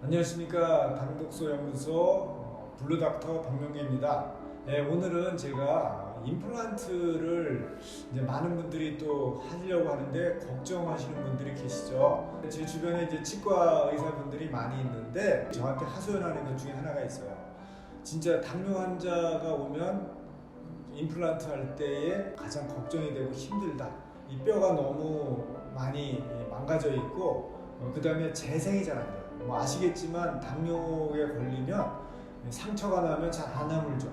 안녕하십니까. 당독소 연구소 블루닥터 박명계입니다. 오늘은 제가 임플란트를 이제 많은 분들이 또 하려고 하는데 걱정하시는 분들이 계시죠. 제 주변에 이제 치과 의사분들이 많이 있는데 저한테 하소연하는 것 중에 하나가 있어요. 진짜 당뇨 환자가 오면 임플란트 할 때에 가장 걱정이 되고 힘들다. 이 뼈가 너무 많이 망가져 있고 그 다음에 재생이 잘 안 돼요. 뭐 아시겠지만 당뇨에 걸리면 상처가 나면 잘 안 아물죠.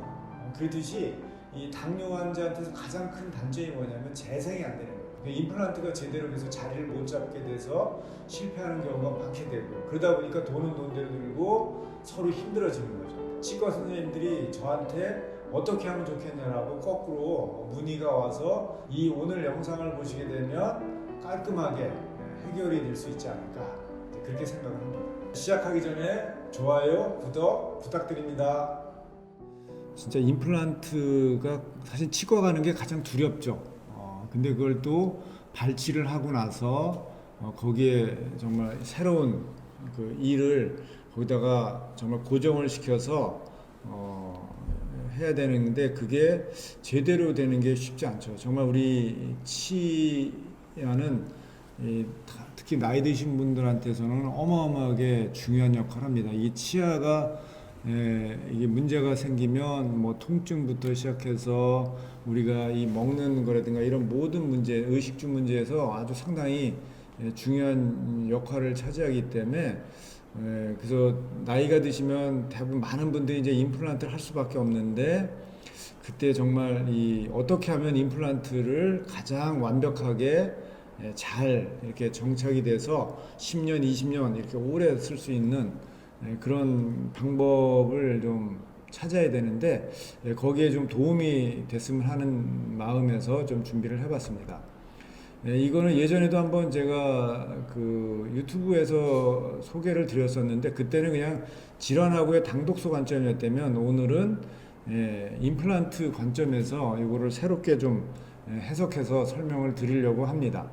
그렇듯이 이 당뇨 환자한테서 가장 큰 단점이 뭐냐면 재생이 안 되는 거예요. 그러니까 임플란트가 제대로 돼서 자리를 못 잡게 돼서 실패하는 경우가 많게 되고, 그러다 보니까 돈은 돈대로 들고 서로 힘들어지는 거죠. 치과 선생님들이 저한테 어떻게 하면 좋겠냐라고 거꾸로 문의가 와서 이 오늘 영상을 보시게 되면 깔끔하게 해결이 될 수 있지 않을까, 그렇게 생각을 합니다. 시작하기 전에 좋아요, 구독 부탁드립니다. 진짜 임플란트가 사실 치과 가는 게 가장 두렵죠. 근데 그걸 또 발치를 하고 나서 거기에 정말 새로운 그 일을 거기다가 정말 고정을 시켜서 해야 되는데 그게 제대로 되는 게 쉽지 않죠. 정말 우리 치아는 특히 나이 드신 분들한테서는 어마어마하게 중요한 역할을 합니다. 이 치아가 이게 문제가 생기면 뭐 통증부터 시작해서 우리가 이 먹는 거라든가 이런 모든 문제, 의식주 문제에서 아주 상당히 중요한 역할을 차지하기 때문에 그래서 나이가 드시면 대부분 많은 분들이 이제 임플란트를 할 수밖에 없는데, 그때 정말 이 어떻게 하면 임플란트를 가장 완벽하게 잘 이렇게 정착이 돼서 10년, 20년 이렇게 오래 쓸 수 있는 그런 방법을 좀 찾아야 되는데, 거기에 좀 도움이 됐으면 하는 마음에서 좀 준비를 해봤습니다. 이거는 예전에도 한번 제가 그 유튜브에서 소개를 드렸었는데 그때는 그냥 질환하고의 당독소 관점이었다면, 오늘은 임플란트 관점에서 이거를 새롭게 좀 해석해서 설명을 드리려고 합니다.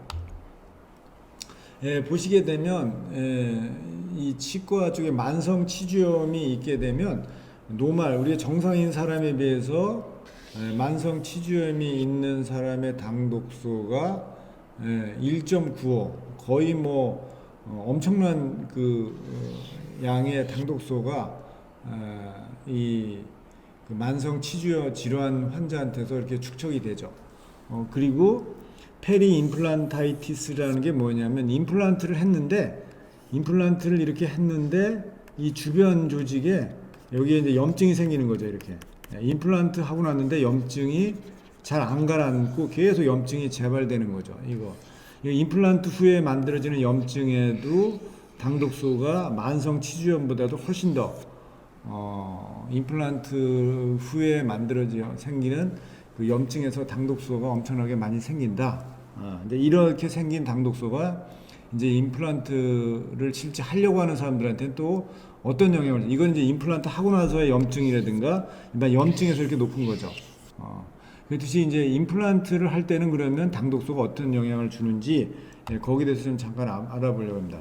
보시게 되면 이 치과 쪽에 만성 치주염이 있게 되면 노말, 우리 정상인 사람에 비해서 만성 치주염이 있는 사람의 당독소가 1.95, 거의 뭐 엄청난 그 양의 당독소가 이 그 만성 치주 질환 환자한테서 이렇게 축적이 되죠. 그리고 페리 임플란타이티스라는 게 뭐냐면, 임플란트를 이렇게 했는데 이 주변 조직에 여기에 이제 염증이 생기는 거죠. 이렇게 임플란트 하고 났는데 염증이 잘 안 가라앉고 계속 염증이 재발되는 거죠. 이거 임플란트 후에 만들어지는 염증에도 당독소가 만성 치주염보다도 훨씬 더 임플란트 후에 생기는 그 염증에서 당독소가 엄청나게 많이 생긴다. 이제 이렇게 생긴 당독소가 이제 임플란트를 실제 하려고 하는 사람들한테는 또 어떤 영향을, 이건 이제 임플란트 하고 나서의 염증이라든가 일단 염증에서 이렇게 높은 거죠. 그렇듯이 이제 임플란트를 할 때는 그러면 당독소가 어떤 영향을 주는지 거기에 대해서 좀 잠깐 알아보려고 합니다.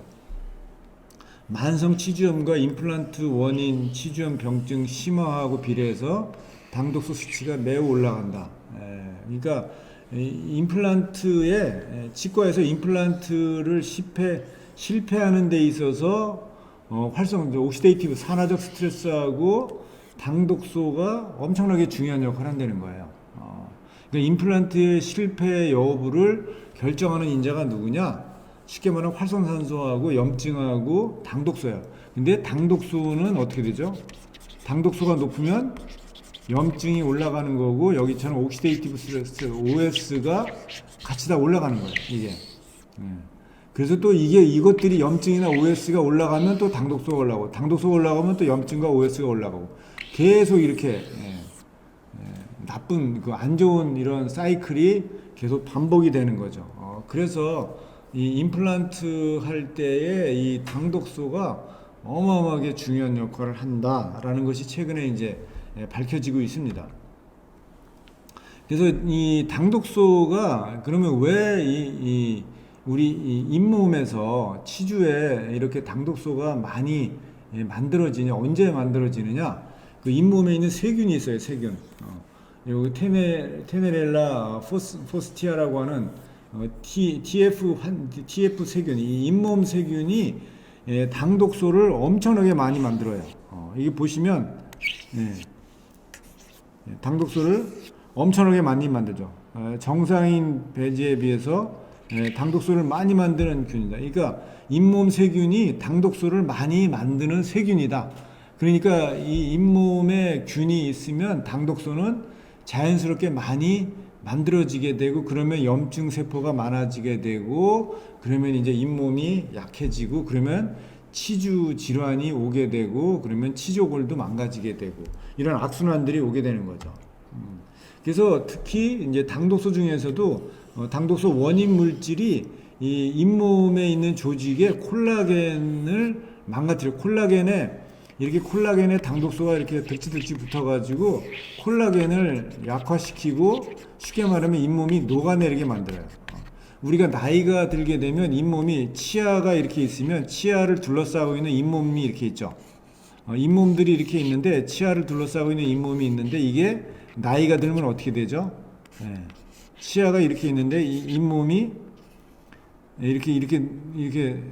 만성 치주염과 임플란트 원인 치주염 병증 심화하고 비례해서 당독소 수치가 매우 올라간다. 그러니까 치과에서 임플란트를 실패하는 데 있어서 옥시데이티브 산화적 스트레스하고 당독소가 엄청나게 중요한 역할을 한다는 거예요. 그러니까 임플란트의 실패 여부를 결정하는 인자가 누구냐? 쉽게 말하면 활성산소하고 염증하고 당독소예요. 근데 당독소는 어떻게 되죠? 당독소가 높으면 염증이 올라가는 거고, 여기처럼 옥시데이티브 스트레스 OS가 같이 다 올라가는 거예요. 이게. 그래서 또 이것들이 염증이나 OS가 올라가면 또 당독소가 올라가고, 당독소가 올라가면 또 염증과 OS가 올라가고, 계속 이렇게 나쁜 그 안 좋은 이런 사이클이 계속 반복이 되는 거죠. 그래서 이 임플란트 할 때에 이 당독소가 어마어마하게 중요한 역할을 한다라는 것이 최근에 이제 밝혀지고 있습니다. 그래서 이 당독소가 그러면 왜 우리 이 잇몸에서 치주에 이렇게 당독소가 많이 만들어지냐, 언제 만들어지느냐? 그 잇몸에 있는 세균이 있어요, 세균. 여기 테메렐라 포스티아라고 하는 TF 세균, 이 잇몸 세균이 당독소를 엄청나게 많이 만들어요. 이게 보시면 당독소를 엄청나게 많이 만들죠. 정상인 배지에 비해서 당독소를 많이 만드는 균이다. 그러니까 잇몸 세균이 당독소를 많이 만드는 세균이다. 그러니까 이 잇몸에 균이 있으면 당독소는 자연스럽게 많이 만들어지게 되고, 그러면 염증 세포가 많아지게 되고, 그러면 이제 잇몸이 약해지고, 그러면 치주 질환이 오게 되고, 그러면 치조골도 망가지게 되고, 이런 악순환들이 오게 되는 거죠. 그래서 특히 이제 당독소 중에서도 당독소 원인 물질이 이 잇몸에 있는 조직의 콜라겐을 망가뜨려. 콜라겐에 당독소가 이렇게 득지 붙어가지고 콜라겐을 약화시키고, 쉽게 말하면 잇몸이 녹아내리게 만들어요. 우리가 나이가 들게 되면 잇몸이 치아가 이렇게 있으면 치아를 둘러싸고 있는 잇몸이 이렇게 있죠. 잇몸들이 이렇게 있는데, 치아를 둘러싸고 있는 잇몸이 있는데, 이게 나이가 들면 어떻게 되죠? 치아가 이렇게 있는데 이 잇몸이 이렇게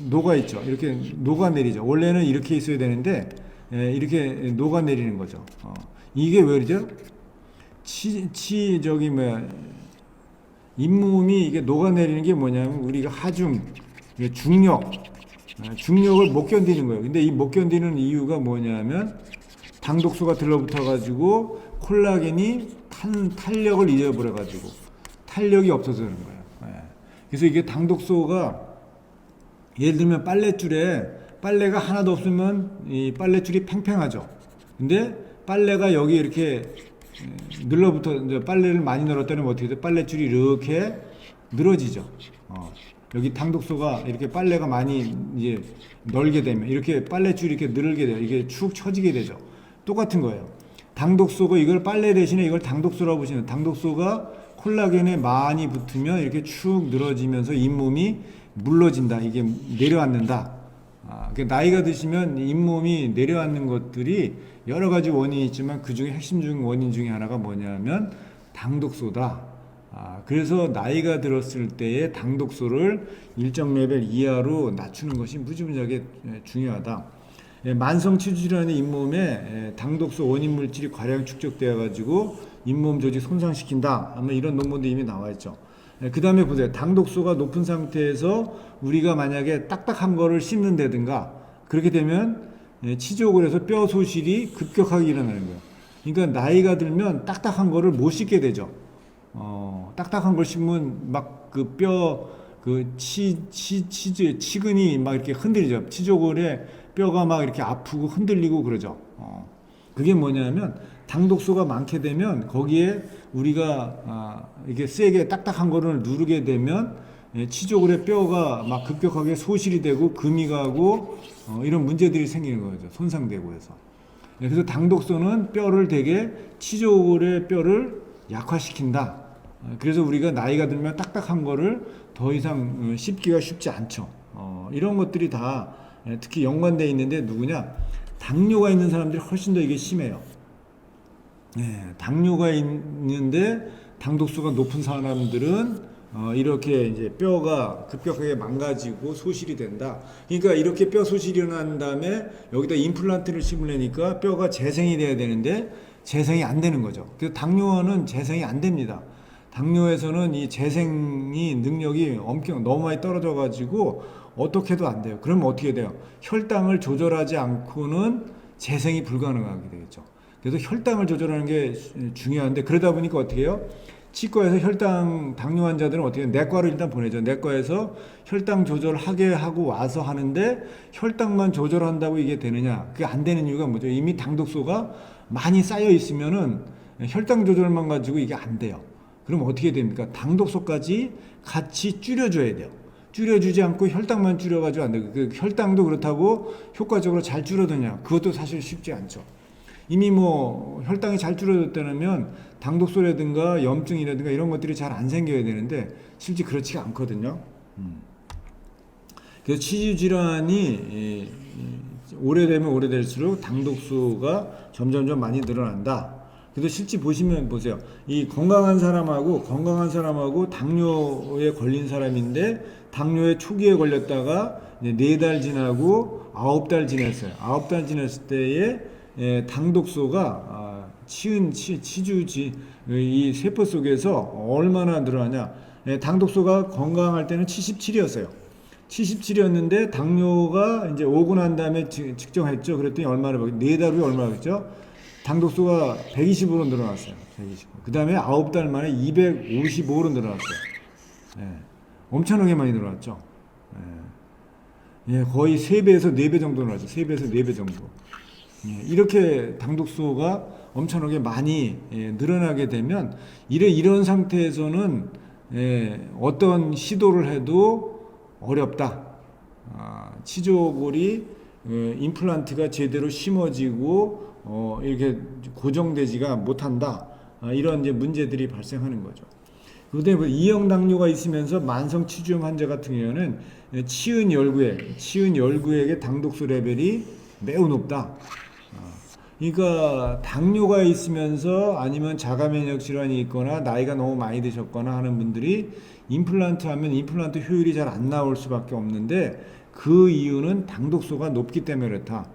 녹아 있죠. 이렇게 녹아내리죠. 원래는 이렇게 있어야 되는데 이렇게 녹아내리는 거죠. 이게 왜 그러죠? 잇몸이 이게 녹아내리는 게 뭐냐면, 우리가 하중, 중력을 못 견디는 거예요. 근데 이 못 견디는 이유가 뭐냐면, 당독소가 들러붙어가지고 콜라겐이 탄력을 잃어버려가지고 탄력이 없어서 그런 거예요. 그래서 이게 당독소가, 예를 들면 빨래가 하나도 없으면 이 빨래줄이 팽팽하죠. 근데 빨래가 여기 이렇게 늘러붙어, 빨래를 많이 늘었다면 어떻게 돼? 빨래줄이 이렇게 늘어지죠. 여기 당독소가 이렇게 빨래가 많이 이제 널게 되면 이렇게 빨래줄이 이렇게 늘게 돼요. 이게 축 처지게 되죠. 똑같은 거예요. 당독소가, 이걸 빨래 대신에 이걸 당독소라고 보시면, 당독소가 콜라겐에 많이 붙으면 이렇게 축 늘어지면서 잇몸이 물러진다. 이게 내려앉는다. 나이가 드시면 잇몸이 내려앉는 것들이 여러 가지 원인이 있지만, 그 중에 핵심 원인 중에 하나가 뭐냐면 당독소다. 그래서 나이가 들었을 때의 당독소를 일정 레벨 이하로 낮추는 것이 무지무지하게 중요하다. 만성 치주질환의 잇몸에 당독소 원인 물질이 과량 축적되어 가지고 잇몸 조직 손상시킨다. 아마 이런 논문도 이미 나와 있죠. 그 다음에 보세요. 당독소가 높은 상태에서 우리가 만약에 딱딱한 거를 씹는다든가, 그렇게 되면 치조골에서 뼈 소실이 급격하게 일어나는 거예요. 그러니까 나이가 들면 딱딱한 거를 못 씹게 되죠. 딱딱한 걸 씹으면 막 그 뼈, 치근이 막 이렇게 흔들리죠. 치조골에 뼈가 막 이렇게 아프고 흔들리고 그러죠. 그게 뭐냐면, 당독소가 많게 되면 거기에 우리가 이게 세게 딱딱한 거를 누르게 되면 치조골의 뼈가 막 급격하게 소실이 되고 금이 가고 이런 문제들이 생기는 거죠. 손상되고 해서. 그래서 당독소는 뼈를 되게, 치조골의 뼈를 약화시킨다. 그래서 우리가 나이가 들면 딱딱한 거를 더 이상 씹기가 쉽지 않죠. 이런 것들이 다 특히 연관되어 있는데, 누구냐? 당뇨가 있는 사람들이 훨씬 더 이게 심해요. 당뇨가 있는데 당독소가 높은 사람들은 이렇게 이제 뼈가 급격하게 망가지고 소실이 된다. 그러니까 이렇게 뼈 소실이 일어난 다음에 여기다 임플란트를 심으려니까 뼈가 재생이 돼야 되는데 재생이 안 되는 거죠. 그래서 당뇨는 재생이 안 됩니다. 당뇨에서는 이 재생이 능력이 너무 많이 떨어져 가지고 어떻게 해도 안 돼요. 그러면 어떻게 돼요? 혈당을 조절하지 않고는 재생이 불가능하게 되겠죠. 그래서 혈당을 조절하는 게 중요한데, 그러다 보니까 어떻게 해요? 치과에서 당뇨 환자들은 어떻게 해요? 내과를 일단 보내죠. 내과에서 혈당 조절하게 하고 와서 하는데, 혈당만 조절한다고 이게 되느냐? 그게 안 되는 이유가 뭐죠? 이미 당독소가 많이 쌓여 있으면은 혈당 조절만 가지고 이게 안 돼요. 그럼 어떻게 됩니까? 당독소까지 같이 줄여줘야 돼요. 줄여주지 않고 혈당만 줄여가지고 안 돼요. 그 혈당도 그렇다고 효과적으로 잘 줄어드냐? 그것도 사실 쉽지 않죠. 이미 뭐 혈당이 잘 줄어들었다면 당독소라든가 염증이라든가 이런 것들이 잘 안 생겨야 되는데 실제 그렇지가 않거든요. 그래서 치주 질환이 오래되면 오래될수록 당독소가 점점점 많이 늘어난다. 그래서 실제 보시면 보세요. 이 건강한 사람하고 당뇨에 걸린 사람인데 당뇨에 초기에 걸렸다가 4달 지나고 9달 지났어요. 9달 지났을 때에 당독소가 치주지 이 세포 속에서 얼마나 늘어나냐. 당독소가 건강할 때는 77이었어요. 77이었는데 당뇨가 이제 오고 난 다음에 측정했죠. 그랬더니 얼마나 4달 후에 얼마였죠? 당독소가 120으로 늘어났어요. 120. 그 다음에 9달 만에 255로 늘어났어요. 예, 엄청나게 많이 늘어났죠. 예, 거의 3배에서 4배 정도 늘어났죠. 3배에서 4배 정도. 예, 이렇게 당독소가 엄청나게 많이 늘어나게 되면 이런 상태에서는 어떤 시도를 해도 어렵다. 치조골이 임플란트가 제대로 심어지고 이렇게 고정되지가 못한다. 이런 이제 문제들이 발생하는 거죠. 그런데 이형 당뇨가 있으면서 만성 치주염 환자 같은 경우는 치은 열구액의 당독소 레벨이 매우 높다. 그러니까 당뇨가 있으면서 아니면 자가 면역 질환이 있거나 나이가 너무 많이 드셨거나 하는 분들이 임플란트 하면 임플란트 효율이 잘 안 나올 수밖에 없는데 그 이유는 당독소가 높기 때문에 그렇다.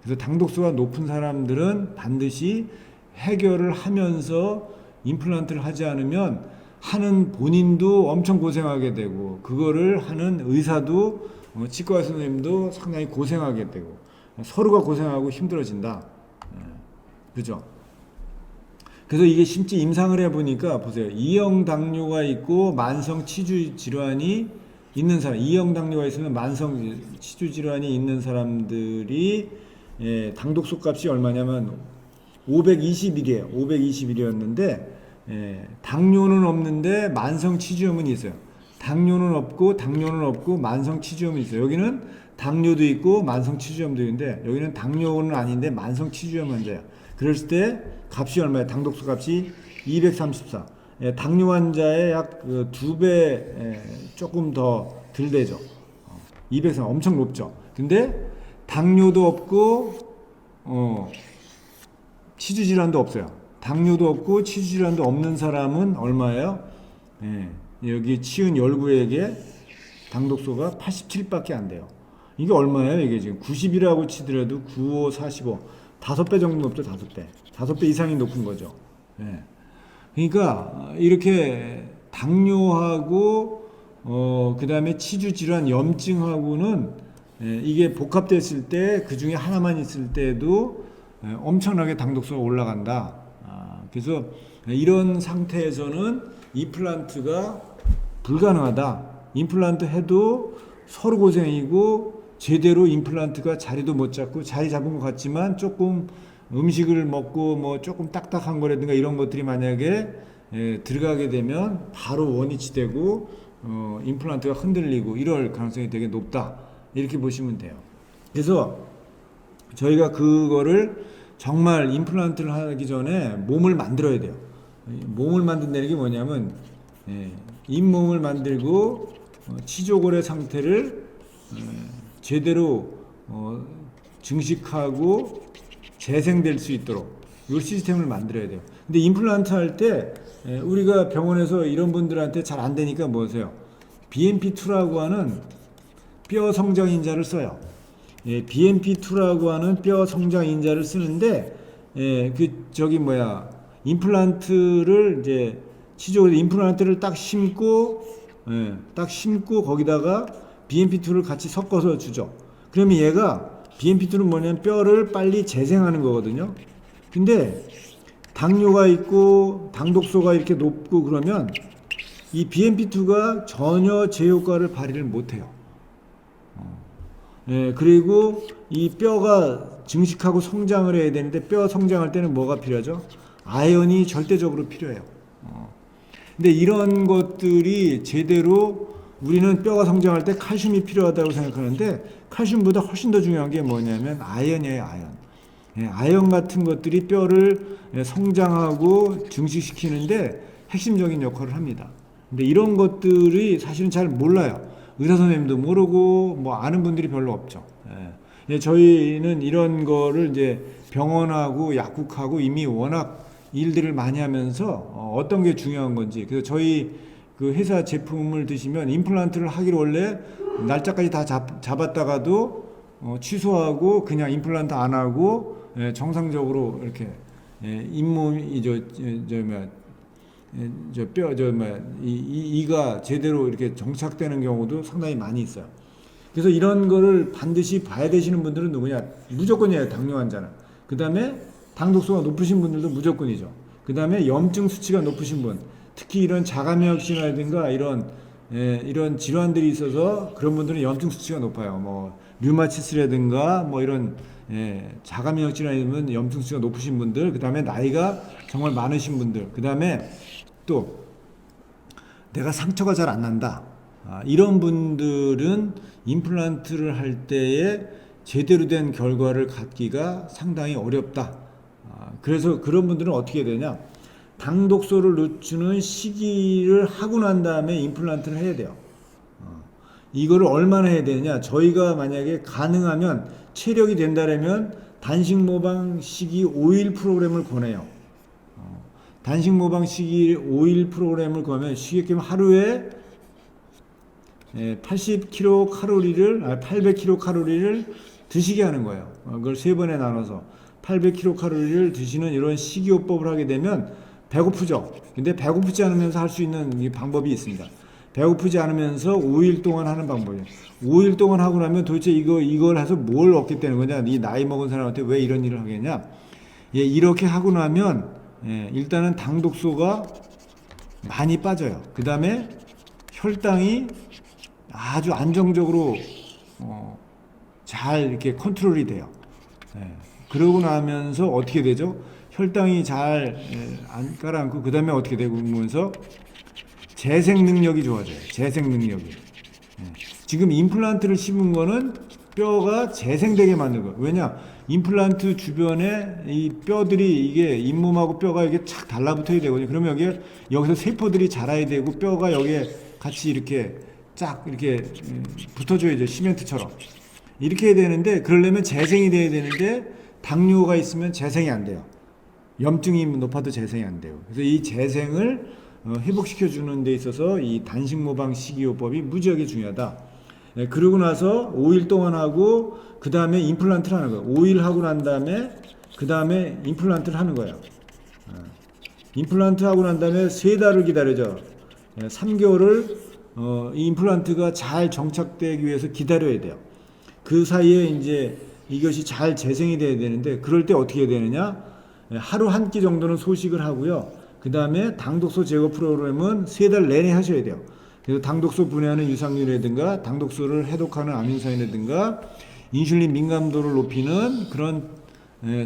그래서 당독소가 높은 사람들은 반드시 해결을 하면서 임플란트를 하지 않으면 하는 본인도 엄청 고생하게 되고 그거를 하는 의사도 치과 선생님도 상당히 고생하게 되고 서로가 고생하고 힘들어진다. 그죠? 그래서 이게 실제 임상을 해보니까 보세요. 2형 당뇨가 있고 만성 치주 질환이 있는 사람, 2형 당뇨가 있으면 만성 치주 질환이 있는 사람들이 당독소 값이 얼마냐면 521이에요. 521이었는데 당뇨는 없는데 만성 치주염은 있어요. 당뇨는 없고 만성 치주염은 있어요. 여기는 당뇨도 있고 만성 치주염도 있는데 여기는 당뇨는 아닌데 만성 치주염 환자야. 그랬을 때 값이 얼마예요? 당독소 값이 234. 당뇨 환자의 약 2배 조금 더 덜 되죠. 203 엄청 높죠. 근데 당뇨도 없고 치주 질환도 없어요. 당뇨도 없고 치주 질환도 없는 사람은 얼마예요? 여기 치은 열구액의 당독소가 87밖에 안 돼요. 이게 얼마예요? 이게 지금 90이라고 치더라도 95, 45 5배 정도 높죠. 5배. 5배 이상이 높은 거죠. 그러니까 이렇게 당뇨하고 그 다음에 치주 질환 염증하고는 이게 복합됐을 때 그 중에 하나만 있을 때도 엄청나게 당독소가 올라간다. 그래서 이런 상태에서는 임플란트가 불가능하다. 임플란트 해도 서로 고생이고 제대로 임플란트가 자리도 못 잡고 자리 잡은 것 같지만 조금 음식을 먹고 뭐 조금 딱딱한 거라든가 이런 것들이 만약에 들어가게 되면 바로 원위치 되고 임플란트가 흔들리고 이럴 가능성이 되게 높다. 이렇게 보시면 돼요. 그래서 저희가 그거를 정말 임플란트를 하기 전에 몸을 만들어야 돼요. 몸을 만든다는 게 뭐냐면 잇몸을 만들고 치조골의 상태를 제대로 증식하고 재생될 수 있도록 이 시스템을 만들어야 돼요. 근데 임플란트 할 때 우리가 병원에서 이런 분들한테 잘 안 되니까 뭐세요? BMP2라고 하는 뼈 성장 인자를 써요. BMP2라고 하는 뼈 성장 인자를 쓰는데 임플란트를 이제 치조골에 임플란트를 딱 심고 거기다가 BMP2를 같이 섞어서 주죠. 그러면 얘가 BMP2는 뭐냐면 뼈를 빨리 재생하는 거거든요. 근데 당뇨가 있고 당독소가 이렇게 높고 그러면 이 BMP2가 전혀 제 효과를 발휘를 못해요. 그리고 이 뼈가 증식하고 성장을 해야 되는데 뼈 성장할 때는 뭐가 필요하죠? 아연이 절대적으로 필요해요. 근데 이런 것들이 제대로 우리는 뼈가 성장할 때 칼슘이 필요하다고 생각하는데 칼슘보다 훨씬 더 중요한 게 뭐냐면 아연이에요. 아연 같은 것들이 뼈를 성장하고 증식시키는데 핵심적인 역할을 합니다. 근데 이런 것들이 사실은 잘 몰라요. 의사 선생님도 모르고 뭐 아는 분들이 별로 없죠. 예, 저희는 이런 거를 이제 병원하고 약국하고 이미 워낙 일들을 많이 하면서 어떤 게 중요한 건지, 그래서 저희 그 회사 제품을 드시면 임플란트를 하기로 원래 날짜까지 다 잡았다가도 취소하고 그냥 임플란트 안 하고 정상적으로 이렇게 잇몸이 이가 제대로 이렇게 정착되는 경우도 상당히 많이 있어요. 그래서 이런 거를 반드시 봐야 되시는 분들은 누구냐? 무조건이에요. 당뇨 환자는. 그 다음에 당독소가 높으신 분들도 무조건이죠. 그 다음에 염증 수치가 높으신 분, 특히 이런 자가면역질환이라든가 이런 질환들이 있어서 그런 분들은 염증 수치가 높아요. 뭐 류마티스라든가 뭐 이런 자가면역질환이면 염증 수치가 높으신 분들, 그 다음에 나이가 정말 많으신 분들, 그 다음에 또 내가 상처가 잘 안 난다. 이런 분들은 임플란트를 할 때에 제대로 된 결과를 갖기가 상당히 어렵다. 그래서 그런 분들은 어떻게 되냐? 당독소를 늦추는 시기를 하고 난 다음에 임플란트를 해야 돼요. 이거를 얼마나 해야 되느냐? 저희가 만약에 가능하면 체력이 된다면 단식 모방 시기 5일 프로그램을 권해요. 단식 모방 시기 5일 프로그램을 권하면 쉽게 얘기하면 하루에 800kcal 드시게 하는 거예요. 그걸 3번에 나눠서 800kcal 드시는 이런 식이요법을 하게 되면 배고프죠. 근데 배고프지 않으면서 할 수 있는 방법이 있습니다. 배고프지 않으면서 5일 동안 하는 방법이에요. 5일 동안 하고 나면 도대체 이걸 해서 뭘 얻겠다는 거냐? 이 나이 먹은 사람한테 왜 이런 일을 하겠냐? 이렇게 하고 나면 일단은 당독소가 많이 빠져요. 그 다음에 혈당이 아주 안정적으로 잘 이렇게 컨트롤이 돼요. 그러고 나면서 어떻게 되죠? 혈당이 잘 안 깔아앉고 그 다음에 어떻게 되면서 재생 능력이 좋아져요. 재생 능력이. 지금 임플란트를 심은 거는 뼈가 재생되게 만든 거예요. 왜냐? 임플란트 주변에 이 뼈들이 이게 잇몸하고 뼈가 이게 착 달라붙어야 되거든요. 그러면 여기서 세포들이 자라야 되고 뼈가 여기에 같이 이렇게 쫙 이렇게 붙어줘야죠. 시멘트처럼. 이렇게 해야 되는데 그러려면 재생이 돼야 되는데 당뇨가 있으면 재생이 안 돼요. 염증이 높아도 재생이 안 돼요. 그래서 이 재생을 회복시켜 주는 데 있어서 이 단식 모방 식이요법이 무지하게 중요하다. 그러고 나서 5일 동안 하고 그 다음에 임플란트를 하는 거예요. 5일 하고 난 다음에 그 다음에 임플란트를 하는 거예요. 임플란트 하고 난 다음에 3달을 기다려죠. 3개월을 이 임플란트가 잘 정착되기 위해서 기다려야 돼요. 그 사이에 이제 이것이 잘 재생이 돼야 되는데 그럴 때 어떻게 해야 되느냐? 하루 한 끼 정도는 소식을 하고요. 그 다음에 당독소 제거 프로그램은 3달 내내 하셔야 돼요. 그래서 당독소 분해하는 유산균이라든가 당독소를 해독하는 아민산이라든가 인슐린 민감도를 높이는 그런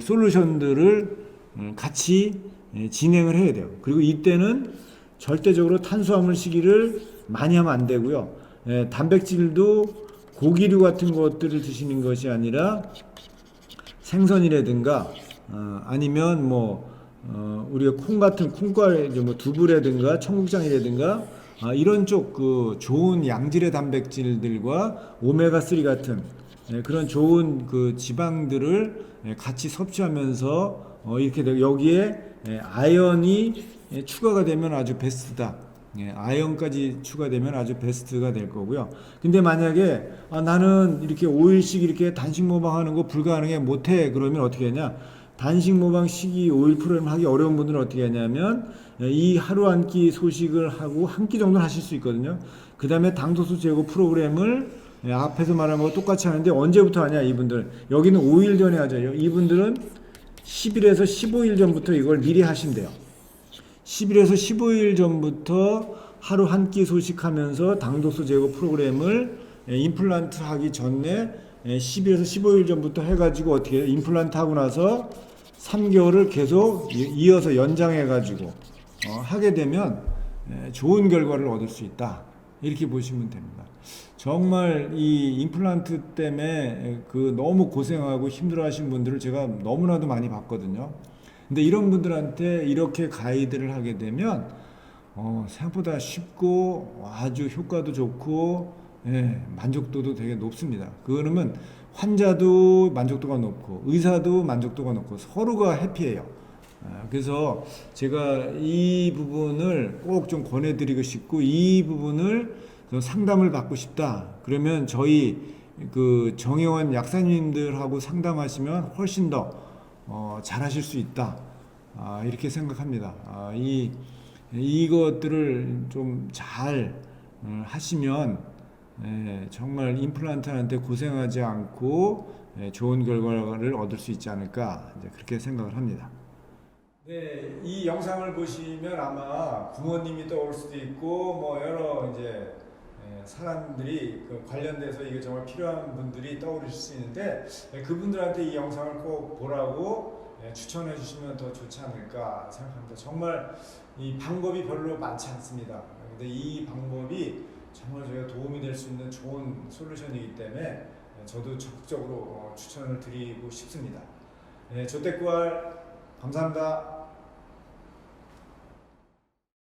솔루션들을 같이 진행을 해야 돼요. 그리고 이때는 절대적으로 탄수화물 시기를 많이 하면 안 되고요. 단백질도 고기류 같은 것들을 드시는 것이 아니라 생선이라든가 아니면 우리가 콩 같은 콩과의 뭐 두부라든가 청국장이라든가 이런 쪽 그 좋은 양질의 단백질들과 오메가3 같은 그런 좋은 그 지방들을 같이 섭취하면서 이렇게 되고 여기에 아연이 추가가 되면 아주 베스트다. 아연까지 추가되면 아주 베스트가 될 거고요. 근데 만약에 나는 이렇게 5일씩 이렇게 단식 모방하는 거 불가능해 못해 그러면 어떻게 하냐? 단식 모방 시기 5일 프로그램 하기 어려운 분들은 어떻게 하냐면 이 하루 한 끼 소식을 하고 한 끼 정도는 하실 수 있거든요. 그 다음에 당독소 제거 프로그램을 앞에서 말한 거 똑같이 하는데 언제부터 하냐 이분들은 여기는 5일 전에 하죠. 이분들은 10일에서 15일 전부터 이걸 미리 하신대요. 10일에서 15일 전부터 하루 한 끼 소식하면서 당독소 제거 프로그램을 임플란트 하기 전에 10일에서 15일 전부터 해가지고 어떻게 해요? 임플란트 하고 나서 3개월을 계속 이어서 연장해가지고 하게 되면 좋은 결과를 얻을 수 있다. 이렇게 보시면 됩니다. 정말 이 임플란트 때문에 너무 고생하고 힘들어하신 분들을 제가 너무나도 많이 봤거든요. 근데 이런 분들한테 이렇게 가이드를 하게 되면 생각보다 쉽고 아주 효과도 좋고 만족도도 되게 높습니다. 그러면 환자도 만족도가 높고 의사도 만족도가 높고 서로가 해피해요. 그래서 제가 이 부분을 꼭 좀 권해드리고 싶고 이 부분을 좀 상담을 받고 싶다. 그러면 저희 그 정혜원 약사님들하고 상담하시면 훨씬 더 잘하실 수 있다. 이렇게 생각합니다. 이것들을 좀 잘 하시면 정말 임플란트한테 고생하지 않고 좋은 결과를 얻을 수 있지 않을까 이제 그렇게 생각을 합니다. 네, 이 영상을 보시면 아마 부모님이 떠올 수도 있고 뭐 여러 이제 사람들이 그 관련돼서 이게 정말 필요한 분들이 떠오르실 수 있는데 그분들한테 이 영상을 꼭 보라고 추천해 주시면 더 좋지 않을까 생각합니다. 정말 이 방법이 별로 많지 않습니다. 근데 이 방법이 정말 저희가 도움이 될 수 있는 좋은 솔루션이기 때문에 저도 적극적으로 추천을 드리고 싶습니다. 조태꾸알 감사합니다.